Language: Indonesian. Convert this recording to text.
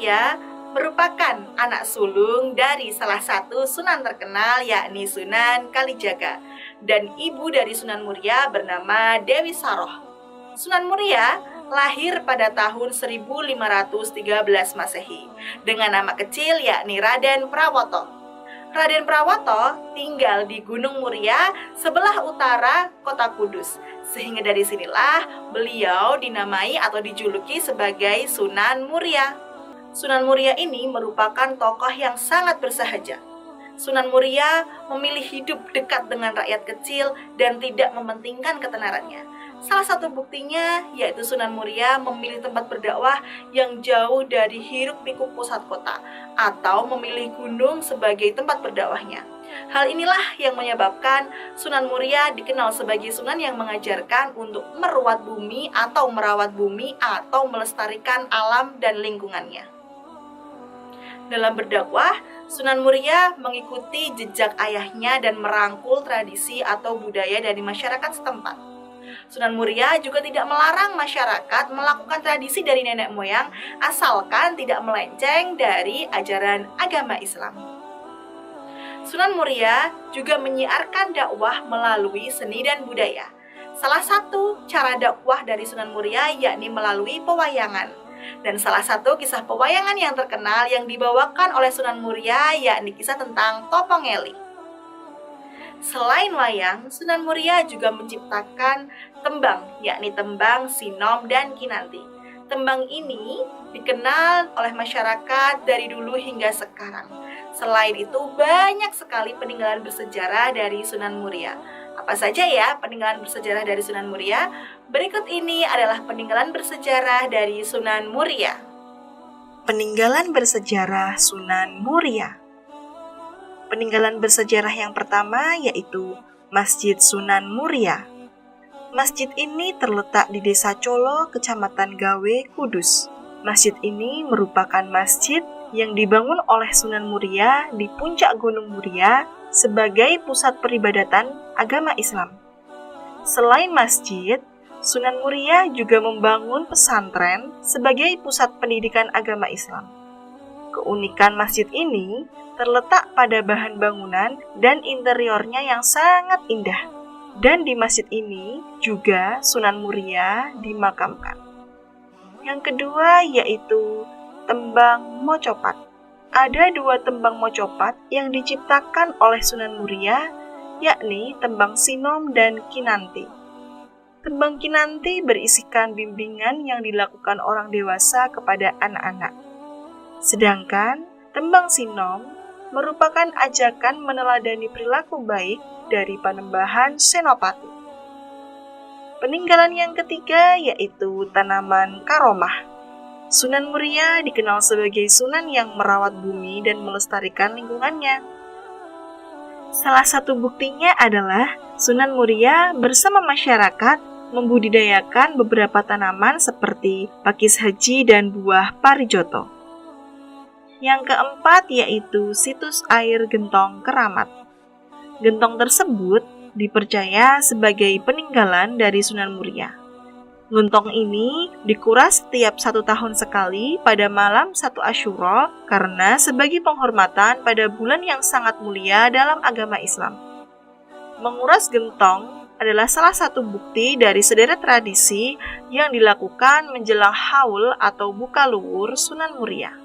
Muria merupakan anak sulung dari salah satu Sunan terkenal yakni Sunan Kalijaga, dan ibu dari Sunan Muria bernama Dewi Saroh. Sunan Muria lahir pada tahun 1513 Masehi dengan nama kecil yakni Raden Prawoto. Raden Prawoto tinggal di Gunung Muria sebelah utara kota Kudus, sehingga dari sinilah beliau dinamai atau dijuluki sebagai Sunan Muria. Sunan Muria ini merupakan tokoh yang sangat bersahaja. Sunan Muria memilih hidup dekat dengan rakyat kecil dan tidak mementingkan ketenarannya. Salah satu buktinya yaitu Sunan Muria memilih tempat berdakwah yang jauh dari hiruk-pikuk pusat kota atau memilih gunung sebagai tempat berdakwahnya. Hal inilah yang menyebabkan Sunan Muria dikenal sebagai sunan yang mengajarkan untuk merawat bumi atau melestarikan alam dan lingkungannya. Dalam berdakwah, Sunan Muria mengikuti jejak ayahnya dan merangkul tradisi atau budaya dari masyarakat setempat. Sunan Muria juga tidak melarang masyarakat melakukan tradisi dari nenek moyang asalkan tidak melenceng dari ajaran agama Islam. Sunan Muria juga menyiarkan dakwah melalui seni dan budaya. Salah satu cara dakwah dari Sunan Muria yakni melalui pewayangan. Dan salah satu kisah pewayangan yang terkenal yang dibawakan oleh Sunan Muria yakni kisah tentang Topong Eli. Selain wayang, Sunan Muria juga menciptakan tembang, yakni tembang, sinom, dan kinanti. Tembang ini dikenal oleh masyarakat dari dulu hingga sekarang. Selain itu, banyak sekali peninggalan bersejarah dari Sunan Muria. Apa saja ya peninggalan bersejarah dari Sunan Muria? Berikut ini adalah peninggalan bersejarah dari Sunan Muria. Peninggalan bersejarah Sunan Muria. Peninggalan bersejarah yang pertama yaitu Masjid Sunan Muria. Masjid ini terletak di Desa Colo, Kecamatan Gawe, Kudus. Masjid ini merupakan masjid yang dibangun oleh Sunan Muria di puncak Gunung Muria sebagai pusat peribadatan agama Islam. Selain masjid, Sunan Muria juga membangun pesantren sebagai pusat pendidikan agama Islam. Keunikan masjid ini terletak pada bahan bangunan dan interiornya yang sangat indah. Dan di masjid ini juga Sunan Muria dimakamkan. Yang kedua yaitu tembang mocopat. Ada dua tembang mocopat yang diciptakan oleh Sunan Muria, yakni tembang sinom dan kinanti. Tembang kinanti berisikan bimbingan yang dilakukan orang dewasa kepada anak-anak. Sedangkan tembang sinom merupakan ajakan meneladani perilaku baik dari Panembahan Senopati. Peninggalan yang ketiga yaitu tanaman karomah. Sunan Muria dikenal sebagai sunan yang merawat bumi dan melestarikan lingkungannya. Salah satu buktinya adalah Sunan Muria bersama masyarakat membudidayakan beberapa tanaman seperti pakis haji dan buah parijoto. Yang keempat yaitu situs air Gentong Keramat. Gentong tersebut dipercaya sebagai peninggalan dari Sunan Muria. Gentong ini dikuras setiap 1 tahun sekali pada malam 1 Asyura karena sebagai penghormatan pada bulan yang sangat mulia dalam agama Islam. Menguras gentong adalah salah satu bukti dari sederet tradisi yang dilakukan menjelang haul atau buka luwur Sunan Muria.